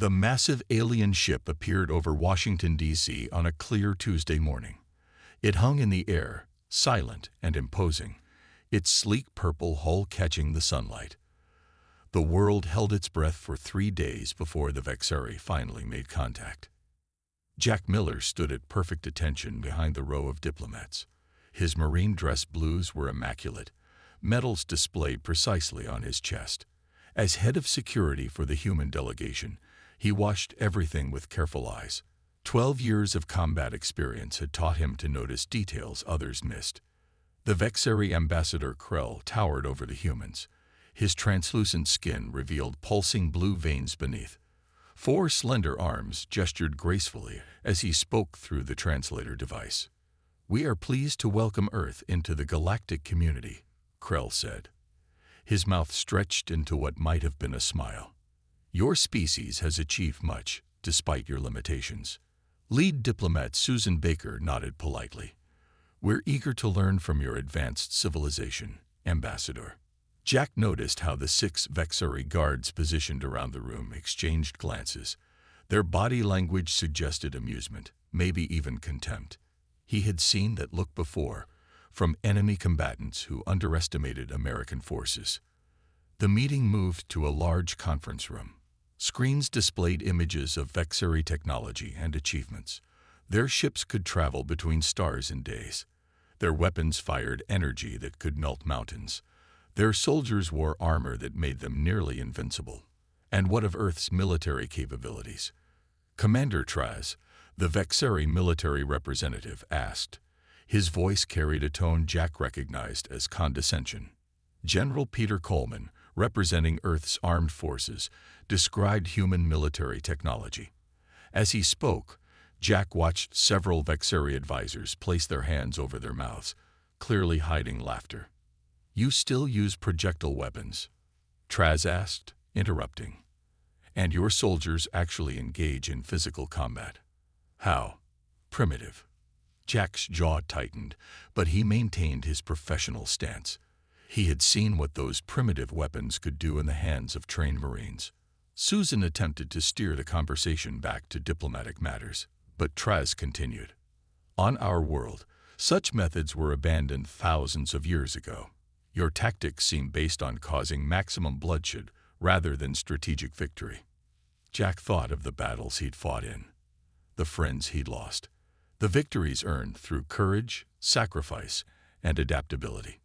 The massive alien ship appeared over Washington, D.C. on a clear Tuesday morning. It hung in the air, silent and imposing, its sleek purple hull catching the sunlight. The world held its breath for 3 days before the Vexari finally made contact. Jack Miller stood at perfect attention behind the row of diplomats. His marine dress blues were immaculate, medals displayed precisely on his chest. As head of security for the human delegation, he watched everything with careful eyes. 12 years of combat experience had taught him to notice details others missed. The Vexari ambassador Krell towered over the humans. His translucent skin revealed pulsing blue veins beneath. 4 slender arms gestured gracefully as he spoke through the translator device. "We are pleased to welcome Earth into the galactic community," Krell said. His mouth stretched into what might have been a smile. "Your species has achieved much, despite your limitations." Lead diplomat Susan Baker nodded politely. "We're eager to learn from your advanced civilization, Ambassador." Jack noticed how the 6 Vexari guards positioned around the room exchanged glances. Their body language suggested amusement, maybe even contempt. He had seen that look before, from enemy combatants who underestimated American forces. The meeting moved to a large conference room. Screens displayed images of Vexari technology and achievements. Their ships could travel between stars in days. Their weapons fired energy that could melt mountains. Their soldiers wore armor that made them nearly invincible. And what of Earth's military capabilities? Commander Traz, the Vexari military representative, asked. His voice carried a tone Jack recognized as condescension. General Peter Coleman, representing Earth's armed forces, described human military technology. As he spoke, Jack watched several Vexari advisors place their hands over their mouths, clearly hiding laughter. "You still use projectile weapons?" Traz asked, interrupting. "And your soldiers actually engage in physical combat?" "How? Primitive." Jack's jaw tightened, but he maintained his professional stance. He had seen what those primitive weapons could do in the hands of trained Marines. Susan attempted to steer the conversation back to diplomatic matters, but Traz continued. "On our world, such methods were abandoned thousands of years ago. Your tactics seem based on causing maximum bloodshed rather than strategic victory." Jack thought of the battles he'd fought in, the friends he'd lost, the victories earned through courage, sacrifice, and adaptability.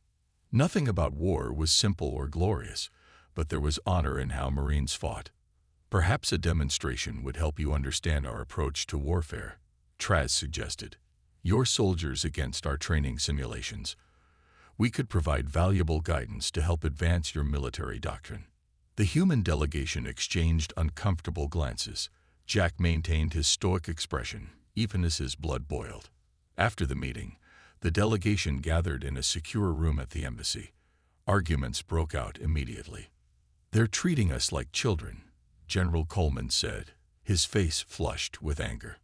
Nothing about war was simple or glorious, but there was honor in how Marines fought. "Perhaps a demonstration would help you understand our approach to warfare," Traz suggested. "Your soldiers against our training simulations. We could provide valuable guidance to help advance your military doctrine." The human delegation exchanged uncomfortable glances. Jack maintained his stoic expression, even as his blood boiled. After the meeting, the delegation gathered in a secure room at the embassy. Arguments broke out immediately. "They're treating us like children," General Coleman said, his face flushed with anger.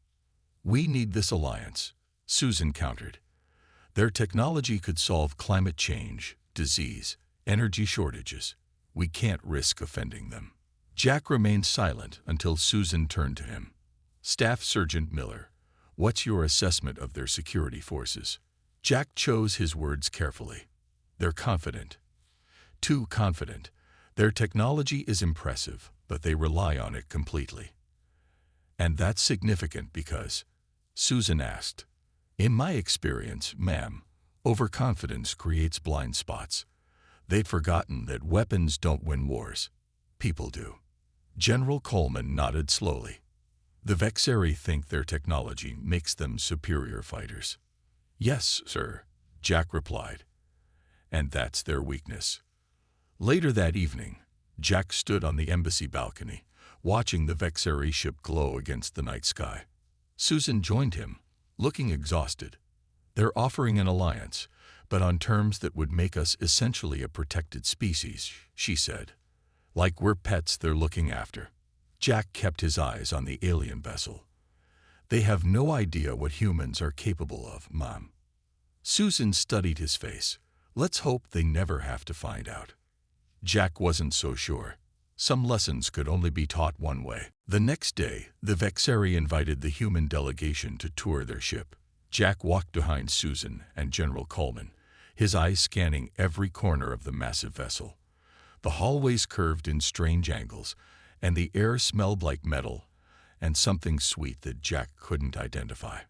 "We need this alliance," Susan countered. "Their technology could solve climate change, disease, energy shortages. We can't risk offending them." Jack remained silent until Susan turned to him. "Staff Sergeant Miller, what's your assessment of their security forces?" Jack chose his words carefully. "They're confident. Too confident. Their technology is impressive, but they rely on it completely." "And that's significant because," Susan asked. "In my experience, ma'am, overconfidence creates blind spots. They'd forgotten that weapons don't win wars. People do." General Coleman nodded slowly. "The Vexari think their technology makes them superior fighters." "Yes, sir," Jack replied. "And that's their weakness." Later that evening, Jack stood on the embassy balcony, watching the Vexari ship glow against the night sky. Susan joined him, looking exhausted. "They're offering an alliance, but on terms that would make us essentially a protected species," she said. "Like we're pets they're looking after." Jack kept his eyes on the alien vessel. "They have no idea what humans are capable of, Mom." Susan studied his face. "Let's hope they never have to find out." Jack wasn't so sure. Some lessons could only be taught one way. The next day, the Vexeri invited the human delegation to tour their ship. Jack walked behind Susan and General Coleman, his eyes scanning every corner of the massive vessel. The hallways curved in strange angles, and the air smelled like metal and something sweet that Jack couldn't identify.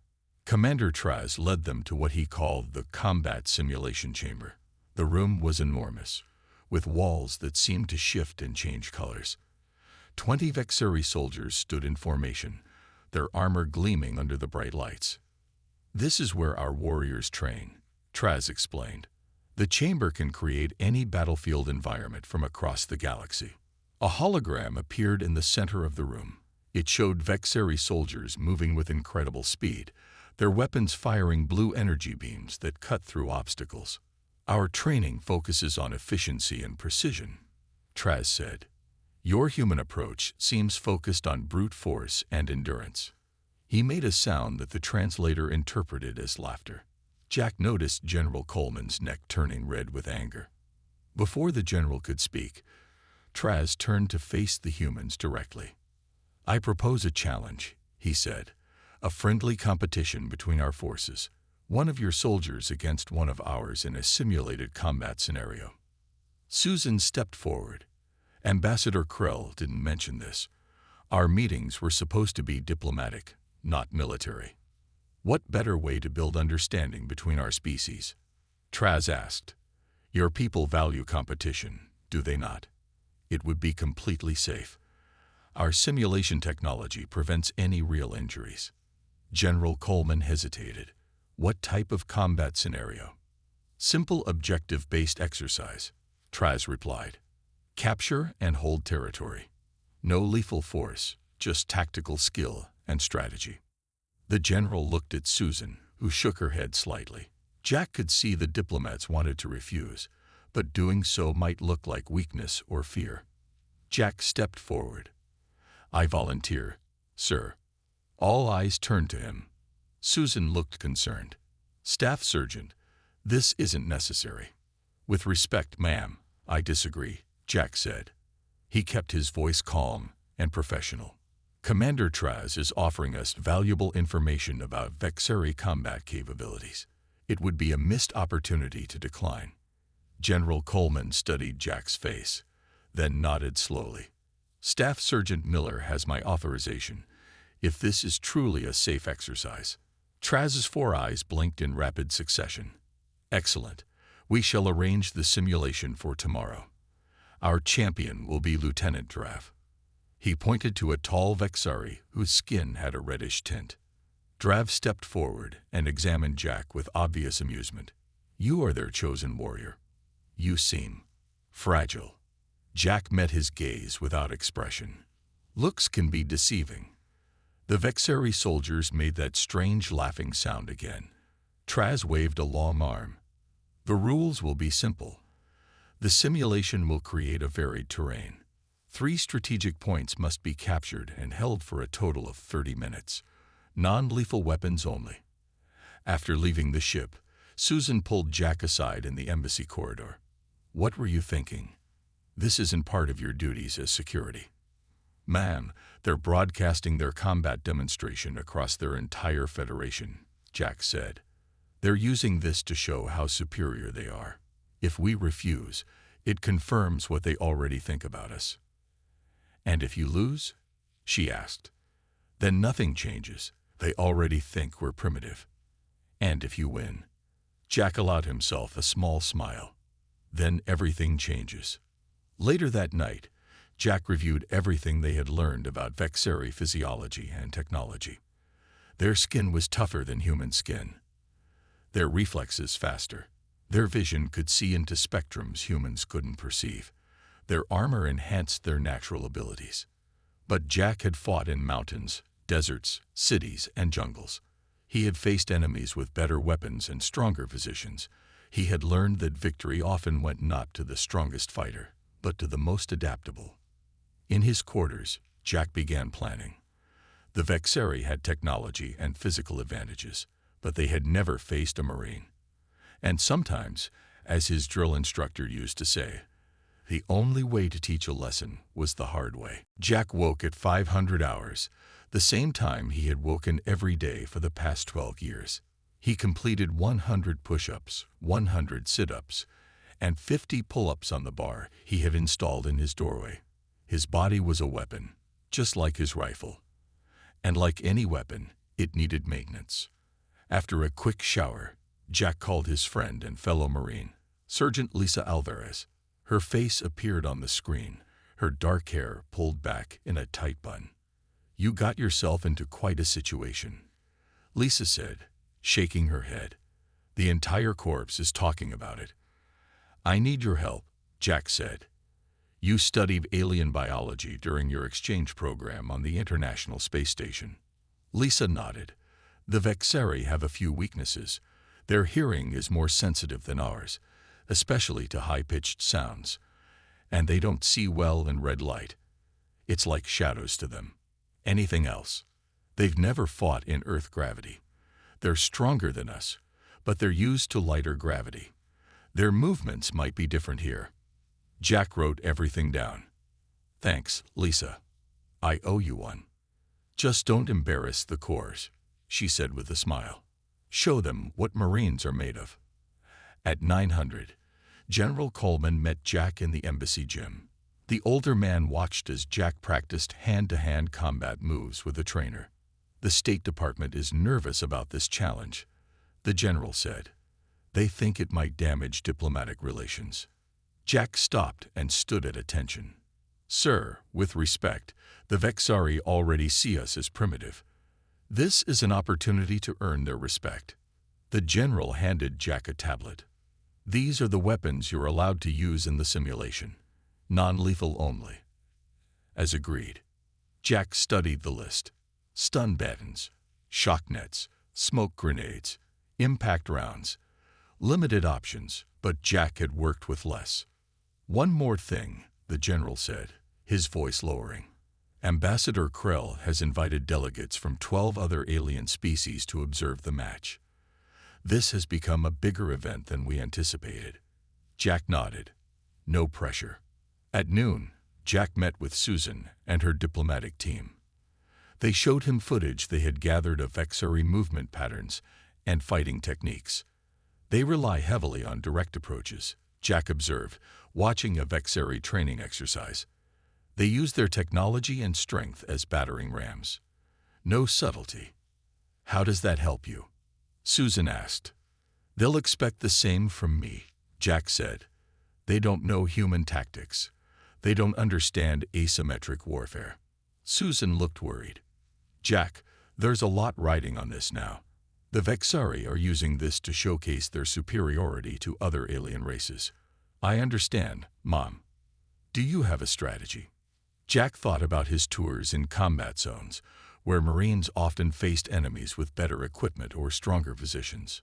Commander Traz led them to what he called the combat simulation chamber. The room was enormous, with walls that seemed to shift and change colors. 20 Vexeri soldiers stood in formation, their armor gleaming under the bright lights. "This is where our warriors train," Traz explained. "The chamber can create any battlefield environment from across the galaxy." A hologram appeared in the center of the room. It showed Vexeri soldiers moving with incredible speed, their weapons firing blue energy beams that cut through obstacles. "Our training focuses on efficiency and precision," Traz said. "Your human approach seems focused on brute force and endurance." He made a sound that the translator interpreted as laughter. Jack noticed General Coleman's neck turning red with anger. Before the general could speak, Traz turned to face the humans directly. "I propose a challenge," he said. "A friendly competition between our forces. One of your soldiers against one of ours in a simulated combat scenario." Susan stepped forward. "Ambassador Krell didn't mention this. Our meetings were supposed to be diplomatic, not military. What better way to build understanding between our species?" Traz asked. "Your people value competition, do they not? It would be completely safe. Our simulation technology prevents any real injuries." General Coleman hesitated. "What type of combat scenario?" "Simple objective-based exercise," Traz replied. "Capture and hold territory. No lethal force, just tactical skill and strategy." The general looked at Susan, who shook her head slightly. Jack could see the diplomats wanted to refuse, but doing so might look like weakness or fear. Jack stepped forward. "I volunteer, sir." All eyes turned to him. Susan looked concerned. "Staff Sergeant, this isn't necessary." "With respect, ma'am, I disagree," Jack said. He kept his voice calm and professional. "Commander Traz is offering us valuable information about Vexeri combat capabilities. It would be a missed opportunity to decline." General Coleman studied Jack's face, then nodded slowly. "Staff Sergeant Miller has my authorization, if this is truly a safe exercise." Traz's 4 eyes blinked in rapid succession. "Excellent. We shall arrange the simulation for tomorrow. Our champion will be Lieutenant Drav." He pointed to a tall Vexari whose skin had a reddish tint. Drav stepped forward and examined Jack with obvious amusement. "You are their chosen warrior. You seem fragile." Jack met his gaze without expression. Looks can be deceiving. The Vexeri soldiers made that strange laughing sound again. Traz waved a long arm. "The rules will be simple. The simulation will create a varied terrain. 3 strategic points must be captured and held for a total of 30 minutes. Non-lethal weapons only." After leaving the ship, Susan pulled Jack aside in the embassy corridor. "What were you thinking? This isn't part of your duties as security." "Man, they're broadcasting their combat demonstration across their entire federation," Jack said. "They're using this to show how superior they are. If we refuse, it confirms what they already think about us." "And if you lose?" she asked. "Then nothing changes. They already think we're primitive." "And if you win?" Jack allowed himself a small smile. "Then everything changes." Later that night, Jack reviewed everything they had learned about Vexeri physiology and technology. Their skin was tougher than human skin. Their reflexes faster. Their vision could see into spectrums humans couldn't perceive. Their armor enhanced their natural abilities. But Jack had fought in mountains, deserts, cities, and jungles. He had faced enemies with better weapons and stronger physicians. He had learned that victory often went not to the strongest fighter, but to the most adaptable. In his quarters, Jack began planning. The Vexeri had technology and physical advantages, but they had never faced a Marine. And sometimes, as his drill instructor used to say, The only way to teach a lesson was the hard way. Jack woke at 500 hours, the same time he had woken every day for the past 12 years. He completed 100 push-ups, 100 sit-ups, and 50 pull-ups on the bar he had installed in his doorway. His body was a weapon, just like his rifle. And like any weapon, it needed maintenance. After a quick shower, Jack called his friend and fellow Marine, Sergeant Lisa Alvarez. Her face appeared on the screen, her dark hair pulled back in a tight bun. "You got yourself into quite a situation," Lisa said, shaking her head. "The entire corps is talking about it." "I need your help," Jack said. "You studied alien biology during your exchange program on the International Space Station." Lisa nodded. "The Vexari have a few weaknesses. Their hearing is more sensitive than ours, especially to high-pitched sounds, and they don't see well in red light. It's like shadows to them. Anything else? They've never fought in Earth gravity. They're stronger than us, but they're used to lighter gravity. Their movements might be different here." Jack wrote everything down. "Thanks, Lisa. I owe you one." "Just don't embarrass the Corps," she said with a smile. "Show them what Marines are made of." At 900, General Coleman met Jack in the embassy gym. The older man watched as Jack practiced hand-to-hand combat moves with a trainer. "The State Department is nervous about this challenge," the general said. "They think it might damage diplomatic relations." Jack stopped and stood at attention. "Sir, with respect, the Vexari already see us as primitive. This is an opportunity to earn their respect." The general handed Jack a tablet. "These are the weapons you're allowed to use in the simulation. Non-lethal only." As agreed, Jack studied the list. Stun batons, shock nets, smoke grenades, impact rounds. Limited options, but Jack had worked with less. "One more thing," the general said, his voice lowering. "Ambassador Krell has invited delegates from 12 other alien species to observe the match. This has become a bigger event than we anticipated." Jack nodded. No pressure. At noon, Jack met with Susan and her diplomatic team. They showed him footage they had gathered of Vexari movement patterns and fighting techniques. "They rely heavily on direct approaches," Jack observed, watching a Vexari training exercise. "They use their technology and strength as battering rams. No subtlety." "How does that help you?" Susan asked. "They'll expect the same from me," Jack said. "They don't know human tactics. They don't understand asymmetric warfare." Susan looked worried. "Jack, there's a lot riding on this now. The Vexari are using this to showcase their superiority to other alien races." "I understand, Mom. Do you have a strategy?" Jack thought about his tours in combat zones, where Marines often faced enemies with better equipment or stronger positions.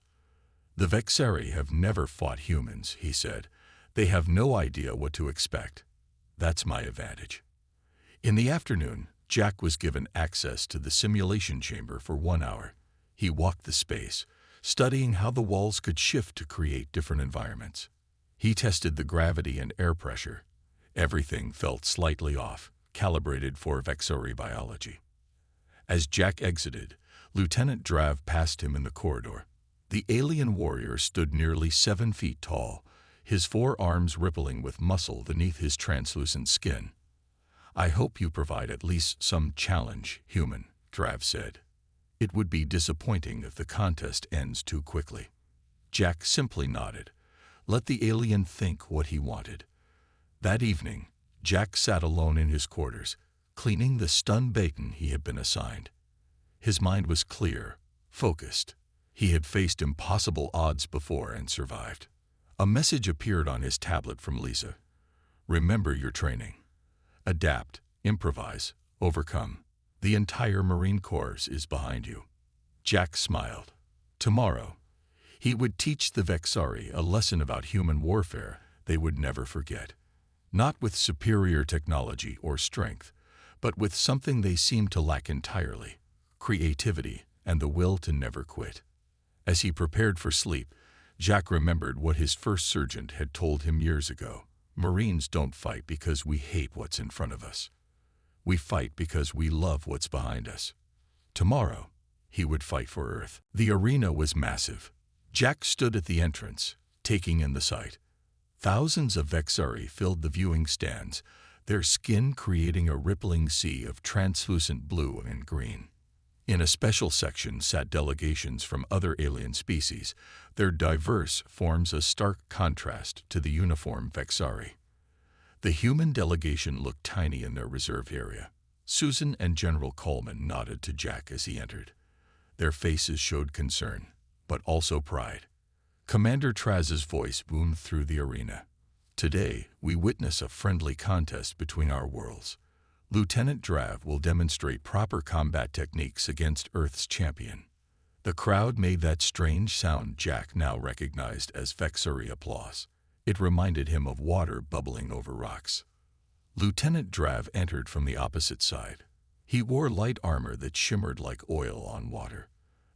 "The Vexari have never fought humans," he said. "They have no idea what to expect. That's my advantage." In the afternoon, Jack was given access to the simulation chamber for 1 hour. He walked the space, studying how the walls could shift to create different environments. He tested the gravity and air pressure. Everything felt slightly off, calibrated for Vexari biology. As Jack exited, Lieutenant Drav passed him in the corridor. The alien warrior stood nearly 7 feet tall, his 4 arms rippling with muscle beneath his translucent skin. "I hope you provide at least some challenge, human," Drav said. "It would be disappointing if the contest ends too quickly." Jack simply nodded. Let the alien think what he wanted. That evening, Jack sat alone in his quarters, cleaning the stun baton he had been assigned. His mind was clear, focused. He had faced impossible odds before and survived. A message appeared on his tablet from Lisa. "Remember your training. Adapt, improvise, overcome. The entire Marine Corps is behind you." Jack smiled. Tomorrow, he would teach the Vexari a lesson about human warfare they would never forget. Not with superior technology or strength, but with something they seemed to lack entirely: creativity and the will to never quit. As he prepared for sleep, Jack remembered what his first sergeant had told him years ago. Marines don't fight because we hate what's in front of us. We fight because we love what's behind us. Tomorrow, he would fight for Earth. The arena was massive. Jack stood at the entrance, taking in the sight. Thousands of Vexari filled the viewing stands, their skin creating a rippling sea of translucent blue and green. In a special section sat delegations from other alien species. Their diverse forms a stark contrast to the uniform Vexari. The human delegation looked tiny in their reserved area. Susan and General Coleman nodded to Jack as he entered. Their faces showed concern, but also pride. Commander Traz's voice boomed through the arena. Today, we witness a friendly contest between our worlds. Lieutenant Drav will demonstrate proper combat techniques against Earth's champion. The crowd made that strange sound Jack now recognized as Vexari applause. It reminded him of water bubbling over rocks. Lieutenant Drav entered from the opposite side. He wore light armor that shimmered like oil on water.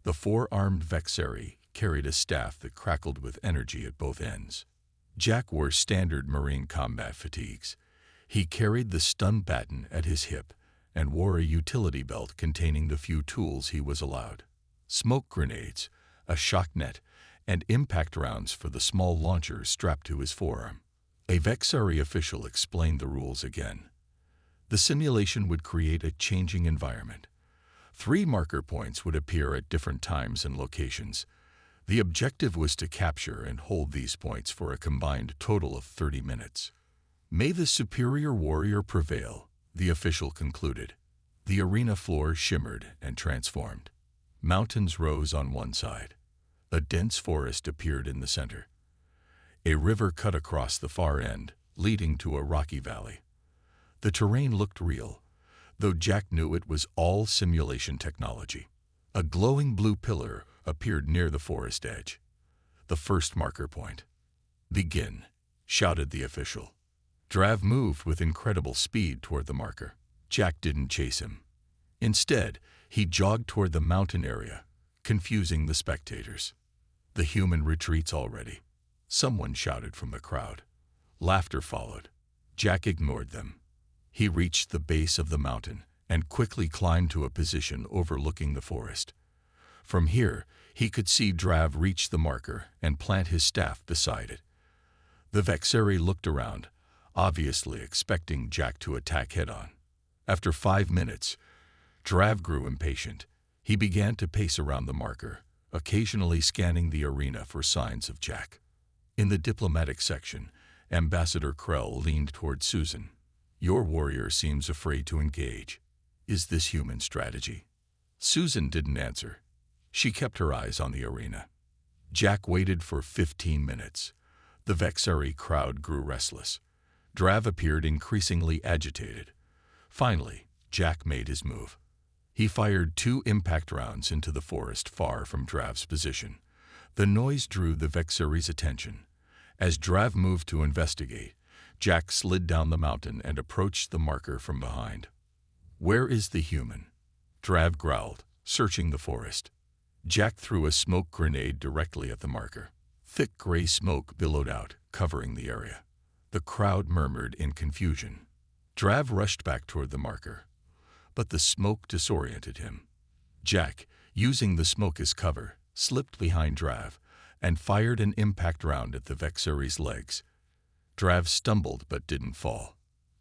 The four-armed Vexari carried a staff that crackled with energy at both ends. Jack wore standard Marine combat fatigues. He carried the stun baton at his hip and wore a utility belt containing the few tools he was allowed. Smoke grenades, a shock net, and impact rounds for the small launcher strapped to his forearm. A Vexari official explained the rules again. The simulation would create a changing environment. 3 marker points would appear at different times and locations. The objective was to capture and hold these points for a combined total of 30 minutes. May the superior warrior prevail, the official concluded. The arena floor shimmered and transformed. Mountains rose on one side. A dense forest appeared in the center. A river cut across the far end, leading to a rocky valley. The terrain looked real, though Jack knew it was all simulation technology. A glowing blue pillar appeared near the forest edge. The first marker point. "Begin," shouted the official. Drav moved with incredible speed toward the marker. Jack didn't chase him. Instead, he jogged toward the mountain area, confusing the spectators. "The human retreats already," someone shouted from the crowd. Laughter followed. Jack ignored them. He reached the base of the mountain and quickly climbed to a position overlooking the forest. From here, he could see Drav reach the marker and plant his staff beside it. The Vexari looked around, obviously expecting Jack to attack head-on. After 5 minutes, Drav grew impatient. He began to pace around the marker, occasionally scanning the arena for signs of Jack. In the diplomatic section, Ambassador Krell leaned toward Susan. "Your warrior seems afraid to engage. Is this human strategy?" Susan didn't answer. She kept her eyes on the arena. Jack waited for 15 minutes. The Vexari crowd grew restless. Drav appeared increasingly agitated. Finally, Jack made his move. He fired 2 impact rounds into the forest far from Drav's position. The noise drew the Vexari's attention. As Drav moved to investigate, Jack slid down the mountain and approached the marker from behind. "Where is the human?" Drav growled, searching the forest. Jack threw a smoke grenade directly at the marker. Thick gray smoke billowed out, covering the area. The crowd murmured in confusion. Drav rushed back toward the marker, but the smoke disoriented him. Jack, using the smoke as cover, slipped behind Drav and fired an impact round at the Vexari's legs. Drav stumbled but didn't fall.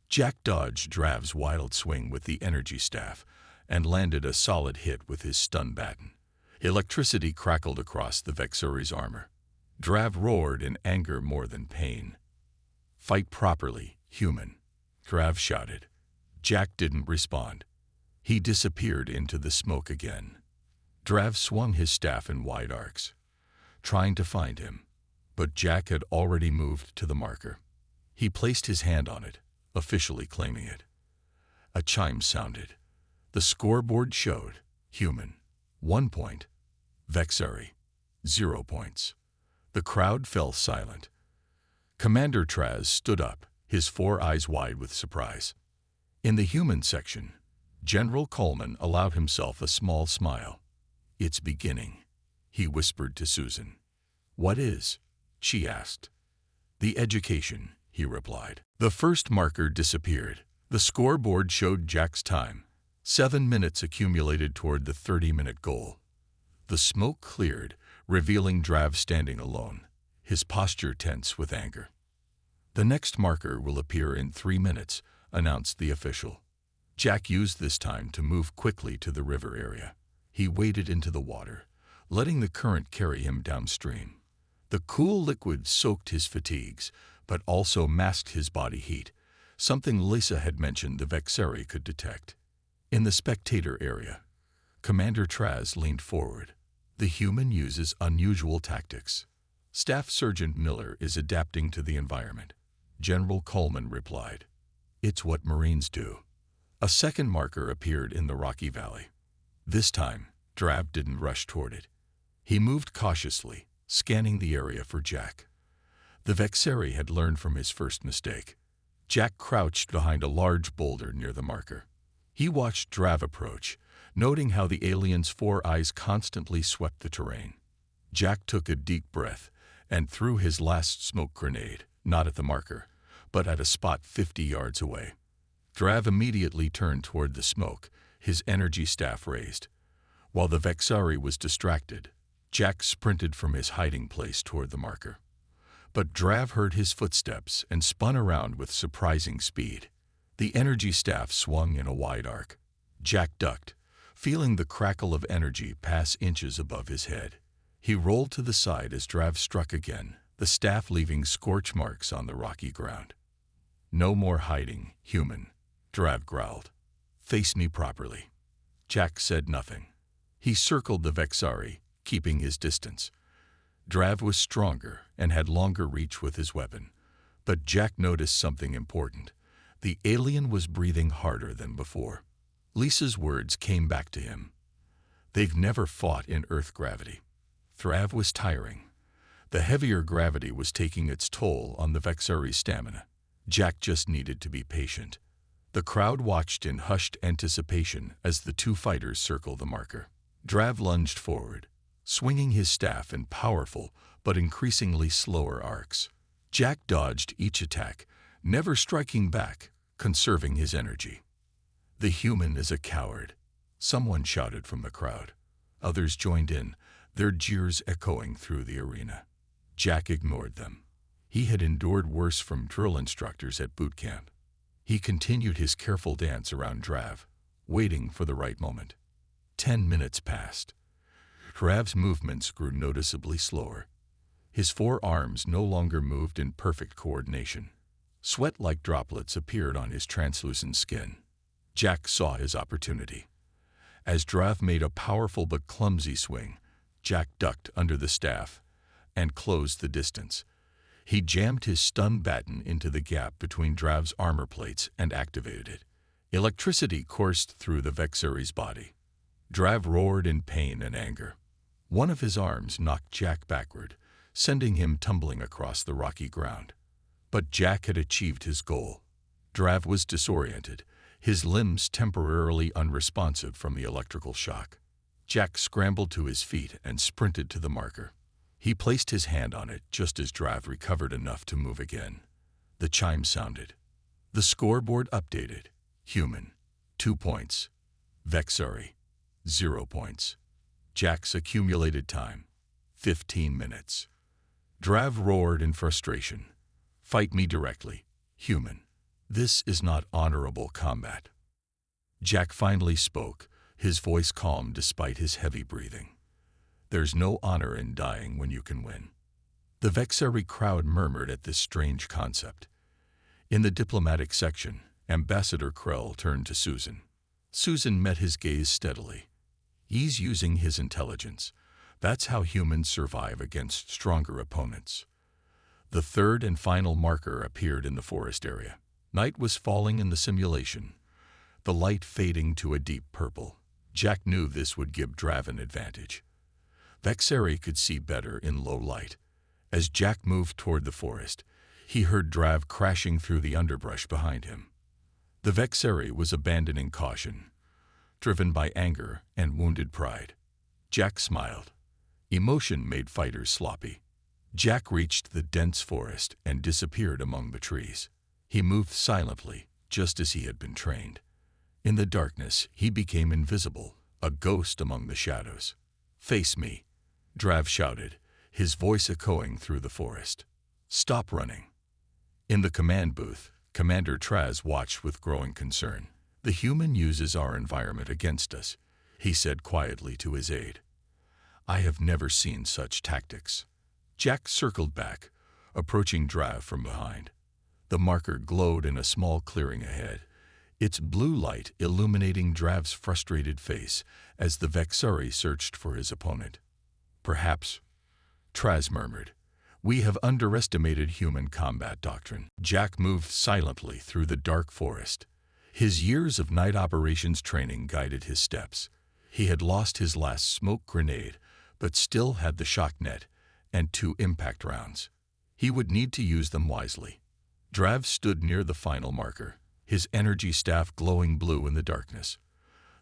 Jack dodged Drav's wild swing with the energy staff and landed a solid hit with his stun baton. Electricity crackled across the Vexari's armor. Drav roared in anger more than pain. "Fight properly, human," Drav shouted. Jack didn't respond. He disappeared into the smoke again. Drav swung his staff in wide arcs, trying to find him, but Jack had already moved to the marker. He placed his hand on it, officially claiming it. A chime sounded. The scoreboard showed human, 1 point, Vexari, 0 points. The crowd fell silent. Commander Traz stood up, his 4 eyes wide with surprise. In the human section, General Coleman allowed himself a small smile. "It's beginning," he whispered to Susan. "What is?" she asked. "The education," he replied. The first marker disappeared. The scoreboard showed Jack's time. 7 minutes accumulated toward the 30-minute goal. The smoke cleared, revealing Drav standing alone, his posture tense with anger. The next marker will appear in 3 minutes, announced the official. Jack used this time to move quickly to the river area. He waded into the water, letting the current carry him downstream. The cool liquid soaked his fatigues, but also masked his body heat, something Lisa had mentioned the Vexeri could detect. In the spectator area, Commander Traz leaned forward. The human uses unusual tactics. Staff Sergeant Miller is adapting to the environment. General Coleman replied. It's what Marines do. A second marker appeared in the rocky valley. This time, Drav didn't rush toward it. He moved cautiously, scanning the area for Jack. The Vexeri had learned from his first mistake. Jack crouched behind a large boulder near the marker. He watched Drav approach, noting how the alien's 4 eyes constantly swept the terrain. Jack took a deep breath and threw his last smoke grenade, not at the marker, but at a spot 50 yards away. Drav immediately turned toward the smoke, his energy staff raised. While the Vexari was distracted, Jack sprinted from his hiding place toward the marker. But Drav heard his footsteps and spun around with surprising speed. The energy staff swung in a wide arc. Jack ducked, feeling the crackle of energy pass inches above his head. He rolled to the side as Drav struck again, the staff leaving scorch marks on the rocky ground. No more hiding, human, Drav growled. Face me properly. Jack said nothing. He circled the Vexari, keeping his distance. Drav was stronger and had longer reach with his weapon, but Jack noticed something important. The alien was breathing harder than before. Lisa's words came back to him. They've never fought in Earth gravity. Drav was tiring. The heavier gravity was taking its toll on the Vexari's stamina. Jack just needed to be patient. The crowd watched in hushed anticipation as the 2 fighters circled the marker. Drav lunged forward, swinging his staff in powerful but increasingly slower arcs. Jack dodged each attack, never striking back, conserving his energy. The human is a coward, someone shouted from the crowd. Others joined in, their jeers echoing through the arena. Jack ignored them. He had endured worse from drill instructors at boot camp. He continued his careful dance around Drav, waiting for the right moment. 10 minutes passed. Drav's movements grew noticeably slower. His 4 arms no longer moved in perfect coordination. Sweat-like droplets appeared on his translucent skin. Jack saw his opportunity. As Drav made a powerful but clumsy swing, Jack ducked under the staff and closed the distance. He jammed his stun baton into the gap between Drav's armor plates and activated it. Electricity coursed through the Vexari's body. Drav roared in pain and anger. One of his arms knocked Jack backward, sending him tumbling across the rocky ground. But Jack had achieved his goal. Drav was disoriented, his limbs temporarily unresponsive from the electrical shock. Jack scrambled to his feet and sprinted to the marker. He placed his hand on it just as Drav recovered enough to move again. The chime sounded. The scoreboard updated. Human, 2 points. Vexari, 0 points. Jack's accumulated time, 15 minutes. Drav roared in frustration. Fight me directly, human. This is not honorable combat. Jack finally spoke, his voice calm despite his heavy breathing. There's no honor in dying when you can win. The Vexari crowd murmured at this strange concept. In the diplomatic section, Ambassador Krell turned to Susan. Susan met his gaze steadily. He's using his intelligence. That's how humans survive against stronger opponents. The third and final marker appeared in the forest area. Night was falling in the simulation, the light fading to a deep purple. Jack knew this would give Drav an advantage. Vexari could see better in low light. As Jack moved toward the forest, he heard Drav crashing through the underbrush behind him. The Vexari was abandoning caution, driven by anger and wounded pride. Jack smiled. Emotion made fighters sloppy. Jack reached the dense forest and disappeared among the trees. He moved silently, just as he had been trained. In the darkness, he became invisible, a ghost among the shadows. "Face me," Drav shouted, his voice echoing through the forest. "Stop running." In the command booth, Commander Traz watched with growing concern. "The human uses our environment against us," he said quietly to his aide. "I have never seen such tactics." Jack circled back, approaching Drav from behind. The marker glowed in a small clearing ahead, its blue light illuminating Drav's frustrated face as the Vexari searched for his opponent. "Perhaps," Traz murmured, "we have underestimated human combat doctrine." Jack moved silently through the dark forest. His years of night operations training guided his steps. He had lost his last smoke grenade, but still had the shock net and 2 impact rounds. He would need to use them wisely. Drav stood near the final marker, his energy staff glowing blue in the darkness.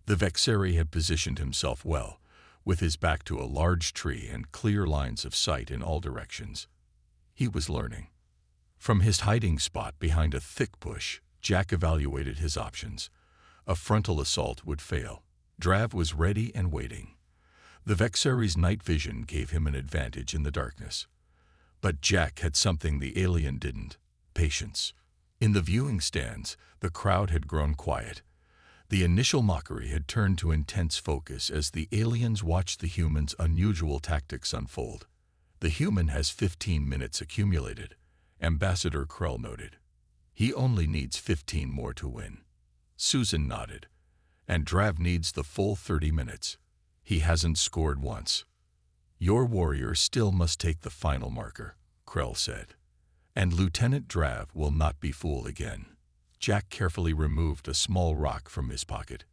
The Vexari had positioned himself well, with his back to a large tree and clear lines of sight in all directions. He was learning. From his hiding spot behind a thick bush, Jack evaluated his options. A frontal assault would fail. Drav was ready and waiting. The Vexari's night vision gave him an advantage in the darkness. But Jack had something the alien didn't: patience. In the viewing stands, the crowd had grown quiet. The initial mockery had turned to intense focus as the aliens watched the human's unusual tactics unfold. "The human has 15 minutes accumulated," Ambassador Krell noted. "He only needs 15 more to win." Susan nodded. "And Drav needs the full 30 minutes. He hasn't scored once." "Your warrior still must take the final marker," Krell said. "And Lieutenant Drav will not be fooled again." Jack carefully removed a small rock from his pocket.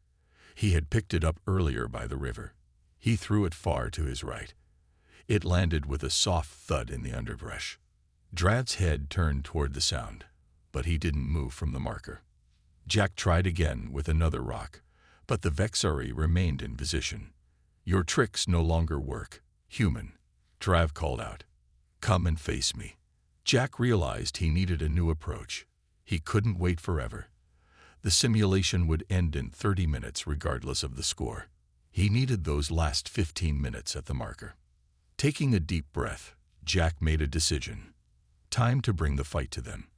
He had picked it up earlier by the river. He threw it far to his right. It landed with a soft thud in the underbrush. Drav's head turned toward the sound, but he didn't move from the marker. Jack tried again with another rock, but the Vexari remained in position. "Your tricks no longer work, human," Drav called out. "Come and face me." Jack realized he needed a new approach. He couldn't wait forever. The simulation would end in 30 minutes regardless of the score. He needed those last 15 minutes at the marker. Taking a deep breath, Jack made a decision. Time to bring the fight to them,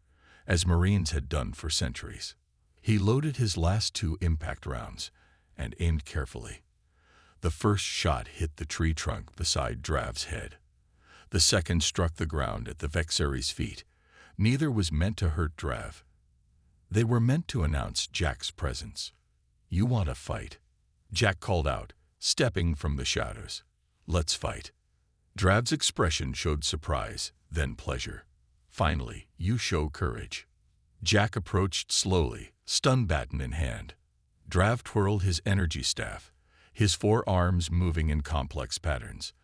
as Marines had done for centuries. He loaded his last 2 impact rounds and aimed carefully. The first shot hit the tree trunk beside Drav's head. The second struck the ground at the Vexari's feet. Neither was meant to hurt Drav. They were meant to announce Jack's presence. "You want to fight?" Jack called out, stepping from the shadows. "Let's fight." Drav's expression showed surprise, then pleasure. "Finally, you show courage." Jack approached slowly, stun baton in hand. Drav twirled his energy staff, his 4 arms moving in complex patterns.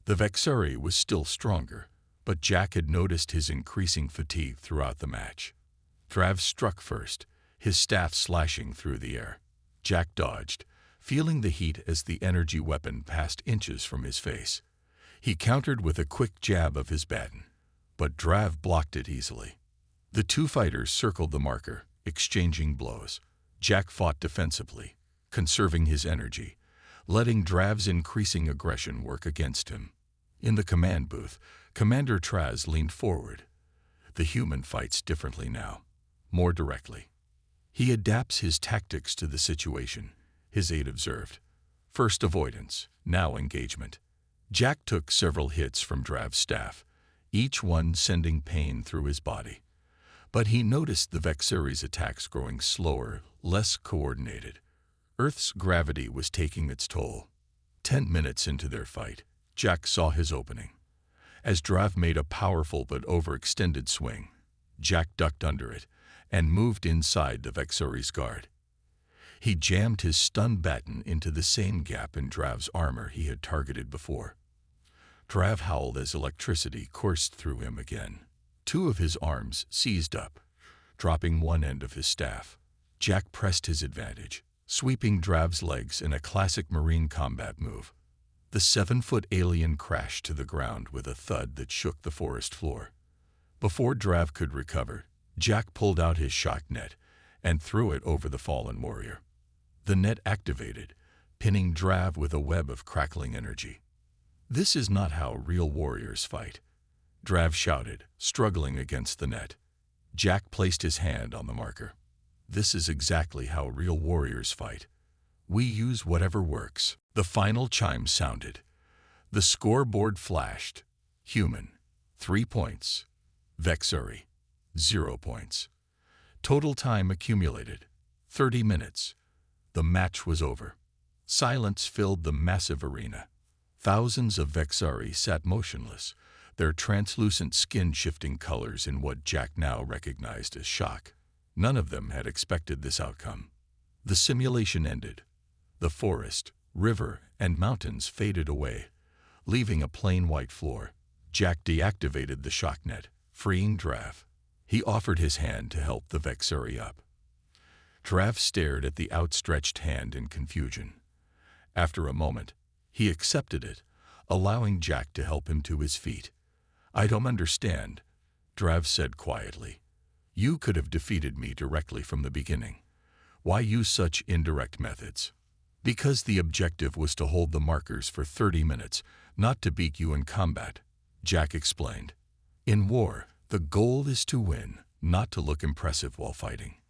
The Vexari was still stronger, but Jack had noticed his increasing fatigue throughout the match. Drav struck first, his staff slashing through the air. Jack dodged, feeling the heat as the energy weapon passed inches from his face. He countered with a quick jab of his baton, but Drav blocked it easily. The 2 fighters circled the marker, exchanging blows. Jack fought defensively, conserving his energy, letting Drav's increasing aggression work against him. In the command booth, Commander Traz leaned forward. "The human fights differently now, more directly. He adapts his tactics to the situation," his aide observed. "First avoidance, now engagement." Jack took several hits from Drav's staff, each one sending pain through his body. But he noticed the Vexari's attacks growing slower, less coordinated. Earth's gravity was taking its toll. 10 minutes into their fight, Jack saw his opening. As Drav made a powerful but overextended swing, Jack ducked under it and moved inside the Vexari's guard. He jammed his stun baton into the same gap in Drav's armor he had targeted before. Drav howled as electricity coursed through him again. 2 of his arms seized up, dropping one end of his staff. Jack pressed his advantage, sweeping Drav's legs in a classic Marine combat move. The 7-foot alien crashed to the ground with a thud that shook the forest floor. Before Drav could recover, Jack pulled out his shock net and threw it over the fallen warrior. The net activated, pinning Drav with a web of crackling energy. "This is not how real warriors fight," Drav shouted, struggling against the net. Jack placed his hand on the marker. "This is exactly how real warriors fight. We use whatever works." The final chime sounded. The scoreboard flashed. Human, 3 points. Vexari, 0 points. Total time accumulated, 30 minutes. The match was over. Silence filled the massive arena. Thousands of Vexari sat motionless, their translucent skin shifting colors in what Jack now recognized as shock. None of them had expected this outcome. The simulation ended. The forest, river, and mountains faded away, leaving a plain white floor. Jack deactivated the shock net, freeing Drav. He offered his hand to help the Vexari up. Drav stared at the outstretched hand in confusion. After a moment, he accepted it, allowing Jack to help him to his feet. "I don't understand," Drav said quietly. "You could have defeated me directly from the beginning. Why use such indirect methods?" "Because the objective was to hold the markers for 30 minutes, not to beat you in combat," Jack explained. "In war, the goal is to win, not to look impressive while fighting."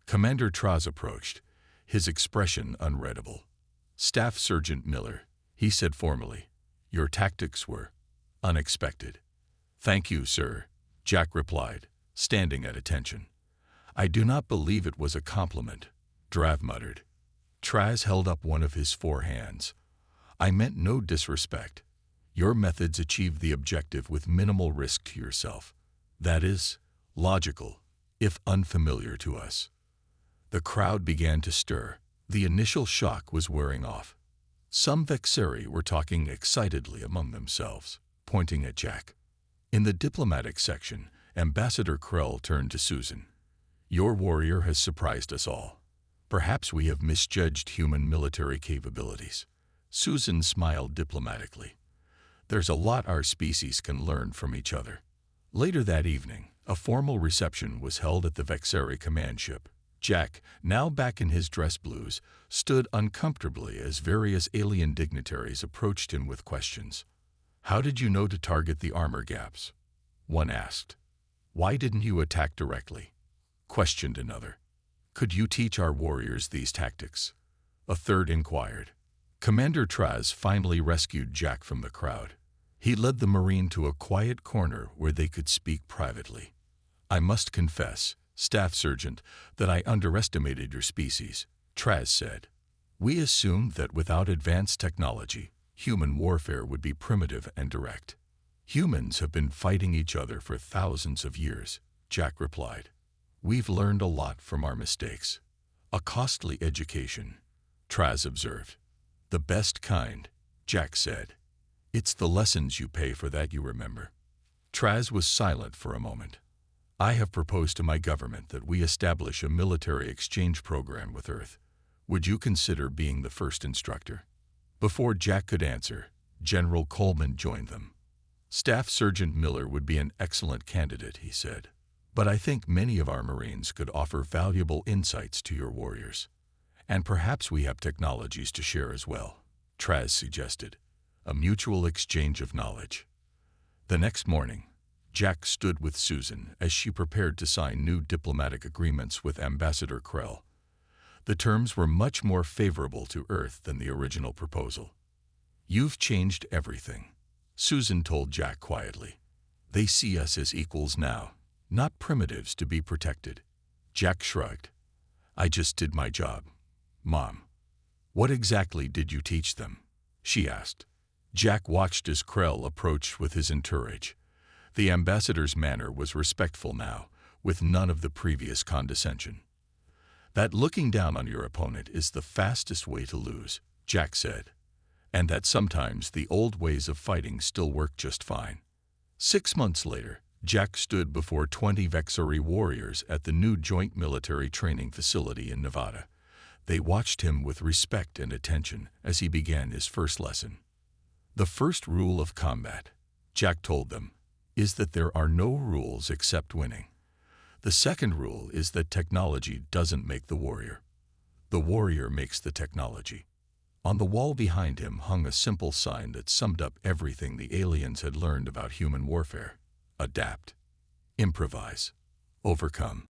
Commander Traz approached, his expression unreadable. "Staff Sergeant Miller," he said formally, "your tactics were unexpected." "Thank you, sir," Jack replied, standing at attention. "I do not believe it was a compliment," Drav muttered. Traz held up one of his 4 hands. "I meant no disrespect. Your methods achieved the objective with minimal risk to yourself. That is logical, if unfamiliar to us." The crowd began to stir. The initial shock was wearing off. Some Vexari were talking excitedly among themselves, pointing at Jack. In the diplomatic section, Ambassador Krell turned to Susan. "Your warrior has surprised us all. Perhaps we have misjudged human military capabilities." Susan smiled diplomatically. "There's a lot our species can learn from each other." Later that evening, a formal reception was held at the Vexari command ship. Jack, now back in his dress blues, stood uncomfortably as various alien dignitaries approached him with questions. "How did you know to target the armor gaps?" one asked. "Why didn't you attack directly?" questioned another. "Could you teach our warriors these tactics?" a third inquired. Commander Traz finally rescued Jack from the crowd. He led the Marine to a quiet corner where they could speak privately. "I must confess, Staff Sergeant, that I underestimated your species," Traz said. "We assumed that without advanced technology, human warfare would be primitive and direct." "Humans have been fighting each other for thousands of years," Jack replied. "We've learned a lot from our mistakes." "A costly education," Traz observed. "The best kind," Jack said. "It's the lessons you pay for that you remember." Traz was silent for a moment. "I have proposed to my government that we establish a military exchange program with Earth. Would you consider being the first instructor?" Before Jack could answer, General Coleman joined them. "Staff Sergeant Miller would be an excellent candidate," he said. "But I think many of our Marines could offer valuable insights to your warriors. And perhaps we have technologies to share as well," Traz suggested. "A mutual exchange of knowledge." The next morning, Jack stood with Susan as she prepared to sign new diplomatic agreements with Ambassador Krell. The terms were much more favorable to Earth than the original proposal. "You've changed everything," Susan told Jack quietly. "They see us as equals now, not primitives to be protected." Jack shrugged. "I just did my job, Mom." "What exactly did you teach them?" she asked. Jack watched as Krell approached with his entourage. The ambassador's manner was respectful now, with none of the previous condescension. "That looking down on your opponent is the fastest way to lose," Jack said, "and that sometimes the old ways of fighting still work just fine." 6 months later, Jack stood before 20 Vexari warriors at the new Joint Military Training Facility in Nevada. They watched him with respect and attention as he began his first lesson. The first rule of combat, Jack told them, is that there are no rules except winning. The second rule is that technology doesn't make the warrior. The warrior makes the technology. On the wall behind him hung a simple sign that summed up everything the aliens had learned about human warfare. Adapt, improvise, overcome.